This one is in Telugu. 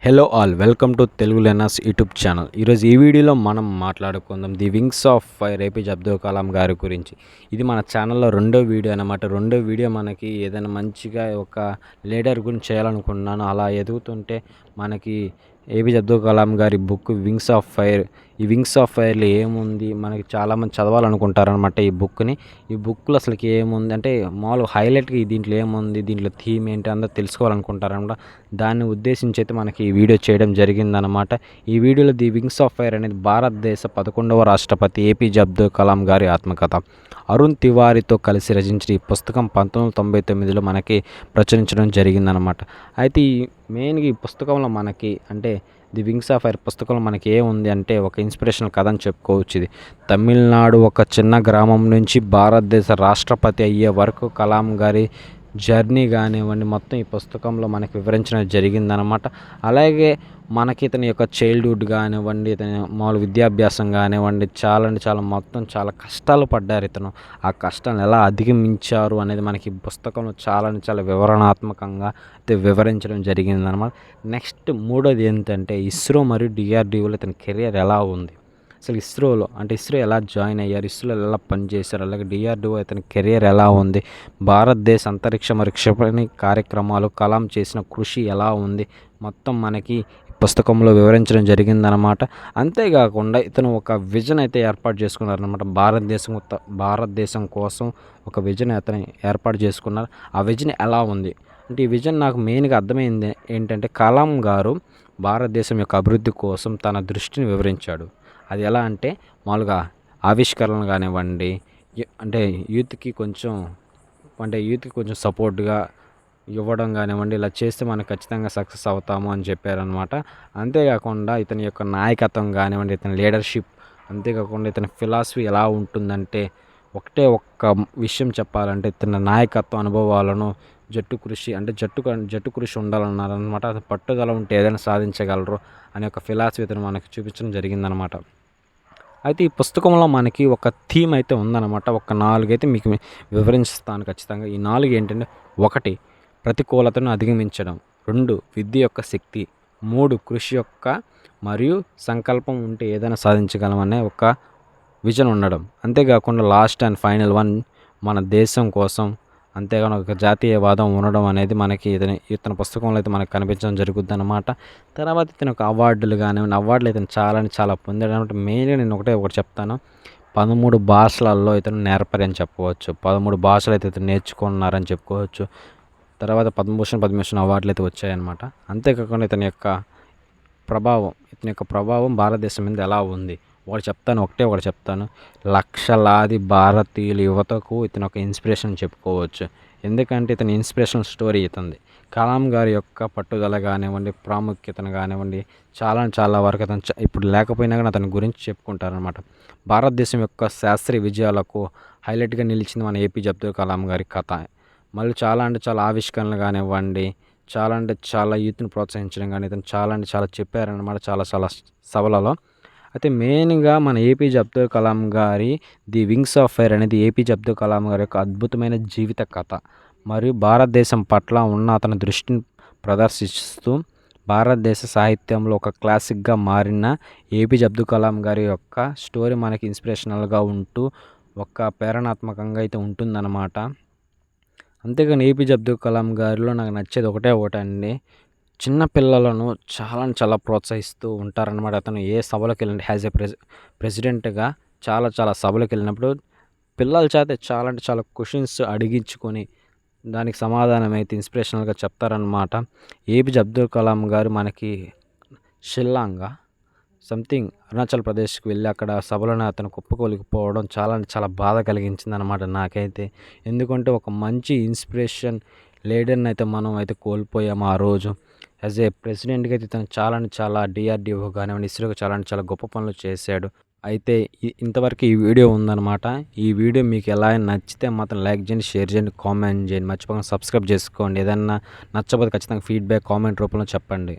Hello all welcome to Telugu learners YouTube channel. ఈరోజు ఈ వీడియోలో మనం మాట్లాడుకుందాం the wings of fire APJ Abdul Kalam గారి గురించి. ఇది మన ఛానల్లో రెండో వీడియో అనమాట. రెండో వీడియో మనకి ఏదైనా మంచిగా ఒక లీడర్ గురించి చేయాలనుకున్నాను. అలా ఎదుగుతుంటే మనకి ఏపీజే అబ్దుల్ కలాం గారి బుక్ వింగ్స్ ఆఫ్ ఫైర్. ఈ వింగ్స్ ఆఫ్ ఫైర్లో ఏముంది, మనకి చాలామంది చదవాలనుకుంటారనమాట ఈ బుక్ని. ఈ బుక్లో అసలుకి ఏముంది అంటే మామూలుగా హైలైట్గా దీంట్లో ఏముంది, దీంట్లో థీమ్ ఏంటి అందరూ తెలుసుకోవాలనుకుంటారనమాట. దాన్ని ఉద్దేశించి అయితే మనకి ఈ వీడియో చేయడం జరిగిందనమాట. ఈ వీడియోలో ది వింగ్స్ ఆఫ్ ఫైర్ అనేది భారతదేశ 11వ రాష్ట్రపతి ఏపీజే అబ్దుల్ కలాం గారి ఆత్మకథ. అరుణ్ తివారీతో కలిసి రచించిన ఈ పుస్తకం 1999లో మనకి ప్రచురించడం జరిగిందనమాట. అయితే ఈ మెయిన్గా ఈ పుస్తకంలో మనకి అంటే ది వింగ్స్ ఆఫ్ ఫైర్ పుస్తకంలో మనకి ఏముంది అంటే ఒక ఇన్స్పిరేషనల్ కథ అని చెప్పుకోవచ్చు. ఇది తమిళనాడు ఒక చిన్న గ్రామం నుంచి భారతదేశ రాష్ట్రపతి అయ్యే వరకు కలాం గారి జర్నీ కానివ్వండి మొత్తం ఈ పుస్తకంలో మనకి వివరించడం జరిగిందనమాట. అలాగే మనకి ఇతని యొక్క చైల్డ్హుడ్ కానివ్వండి, ఇతని మామూలు విద్యాభ్యాసం కానివ్వండి, చాలా అంటే చాలా మొత్తం చాలా కష్టాలు పడ్డారు ఇతను. ఆ కష్టాలను ఎలా అధిగమించారు అనేది మనకి పుస్తకంలో చాలా చాలా వివరణాత్మకంగా అయితే వివరించడం జరిగిందనమాట. నెక్స్ట్ మూడోది ఏంటంటే ఇస్రో మరియు డిఆర్డిఓలో ఇతని కెరియర్ ఎలా ఉంది, అసలు ఇస్రోలో అంటే ఇస్రో ఎలా జాయిన్ అయ్యారు, ఇస్రోలో ఎలా పనిచేశారు, అలాగే డిఆర్డిఓ అతని కెరియర్ ఎలా ఉంది, భారతదేశ అంతరిక్ష మరియు క్షిపణి కార్యక్రమాలు కలాం చేసిన కృషి ఎలా ఉంది, మొత్తం మనకి పుస్తకంలో వివరించడం జరిగిందనమాట. అంతేకాకుండా ఇతను ఒక విజన్ అయితే ఏర్పాటు చేసుకున్నారనమాట. భారతదేశం కోసం ఒక విజన్ అతను ఏర్పాటు చేసుకున్నారు. ఆ విజన్ ఎలా ఉంది అంటే ఈ విజన్ నాకు మెయిన్గా అర్థమైంది ఏంటంటే కలాం గారు భారతదేశం యొక్క అభివృద్ధి కోసం తన దృష్టిని వివరించాడు. అది ఎలా అంటే మామూలుగా ఆవిష్కరణలు కానివ్వండి, అంటే యూత్కి కొంచెం సపోర్ట్గా ఇవ్వడం కానివ్వండి, ఇలా చేస్తే మనం ఖచ్చితంగా సక్సెస్ అవుతాము అని చెప్పారనమాట. అంతేకాకుండా ఇతని యొక్క నాయకత్వం కానివ్వండి, ఇతని లీడర్షిప్, అంతేకాకుండా ఇతని ఫిలాసఫీ ఎలా ఉంటుందంటే ఒక్క విషయం చెప్పాలంటే ఇతని నాయకత్వ అనుభవాలను జట్టు కృషి ఉండాలన్నారనమాట. అది పట్టుదల ఉంటే ఏదైనా సాధించగలరు అనే ఒక ఫిలాసఫీ ఇతను మనకి చూపించడం జరిగిందనమాట. అయితే ఈ పుస్తకంలో మనకి ఒక థీమ్ అయితే ఉందన్నమాట. ఒక 4 అయితే మీకు వివరిస్తాను ఖచ్చితంగా. ఈ 4 ఏంటంటే 1 ప్రతికూలతను అధిగమించడం, 2 విద్య యొక్క శక్తి, 3 కృషి యొక్క మరియు సంకల్పం ఉంటే ఏదైనా సాధించగలమనే ఒక విజన్ ఉండడం, అంతేకాకుండా లాస్ట్ అండ్ ఫైనల్ వన్ మన దేశం కోసం అంతేగాని ఒక జాతీయవాదం ఉండడం అనేది మనకి ఇతని పుస్తకంలో అయితే మనకు కనిపించడం జరుగుద్ది అనమాట. తర్వాత ఇతను ఒక అవార్డులు కానివ్వండి, అవార్డులు ఇతను చాలా పొందాడు అనమాట. మెయిన్గా నేను ఒకటి చెప్తాను. 13 భాషలలో ఇతను నేర్పరని చెప్పవచ్చు. 13 భాషలు అయితే ఇతను నేర్చుకున్నారని చెప్పుకోవచ్చు. తర్వాత పద్మభూషణ్ అవార్డులు అయితే వచ్చాయన్నమాట. అంతేకాకుండా ఇతని యొక్క ప్రభావం భారతదేశం మీద ఎలా ఉంది ఒకటి చెప్తాను. లక్షలాది భారతీయుల యువతకు ఇతను ఒక ఇన్స్పిరేషన్ చెప్పుకోవచ్చు. ఎందుకంటే ఇతని ఇన్స్పిరేషనల్ స్టోరీ ఇతంది. కలాం గారి యొక్క పట్టుదల కానివ్వండి, ప్రాముఖ్యతను కానివ్వండి, చాలా వరకు అతను ఇప్పుడు లేకపోయినా కానీ అతని గురించి చెప్పుకుంటారనమాట. భారతదేశం యొక్క శాస్త్రీయ విజయాలకు హైలైట్గా నిలిచింది మన ఏపీజే అబ్దుల్ కలాం గారి కథ. మళ్ళీ చాలా ఆవిష్కరణలు కానివ్వండి, చాలా యూత్ని ప్రోత్సహించడం కానీ ఇతను చాలా చెప్పారనమాట చాలా సభలలో. అయితే మెయిన్గా మన ఏపీజే అబ్దుల్ కలాం గారి ది వింగ్స్ ఆఫ్ ఫైర్ అనేది ఏపీజే అబ్దుల్ కలాం గారి యొక్క అద్భుతమైన జీవిత కథ మరియు భారతదేశం పట్ల ఉన్న అతని దృష్టిని ప్రదర్శిస్తూ భారతదేశ సాహిత్యంలో ఒక క్లాసిక్గా మారిన ఏపీజే అబ్దుల్ కలాం గారి యొక్క స్టోరీ మనకి ఇన్స్పిరేషనల్గా ఉంటూ ఒక ప్రేరణాత్మకంగా అయితే ఉంటుందన్నమాట. అంతేగాని ఏపీజే అబ్దుల్ కలాం గారిలో నాకు నచ్చేది ఒకటండి, చిన్న పిల్లలను చాలా ప్రోత్సహిస్తూ ఉంటారనమాట. అతను ఏ సభలకు వెళ్ళిన యాజ్ ఏ ప్రెసిడెంట్గా చాలా సభలకు వెళ్ళినప్పుడు పిల్లల చేత చాలా క్వశ్చన్స్ అడిగించుకొని దానికి సమాధానం అయితే ఇన్స్పిరేషనల్గా చెప్తారనమాట. ఏపీజే అబ్దుల్ కలాం గారు మనకి షిల్లాంగా సంథింగ్ అరుణాచల్ ప్రదేశ్కి వెళ్ళి అక్కడ సభలను అతను కుప్పకూలిపోవడం చాలా బాధ కలిగించింది అనమాట నాకైతే. ఎందుకంటే ఒక మంచి ఇన్స్పిరేషన్ లీడర్ని అయితే మనం అయితే కోల్పోయాము ఆ రోజు. యాజ్ ఏ ప్రెసిడెంట్గా అయితే తను చాలా డిఆర్డిఓ కానివ్వండి, ఇస్రోకి చాలా గొప్ప పనులు చేశాడు. అయితే ఇంతవరకు ఈ వీడియో ఉందన్నమాట. ఈ వీడియో మీకు ఎలా నచ్చితే మాత్రం లైక్ చేయండి, షేర్ చేయండి, కామెంట్ చేయండి, మర్చిపోకుండా సబ్స్క్రైబ్ చేసుకోండి. ఏదన్నా నచ్చకపోతే ఖచ్చితంగా ఫీడ్బ్యాక్ కామెంట్ రూపంలో చెప్పండి.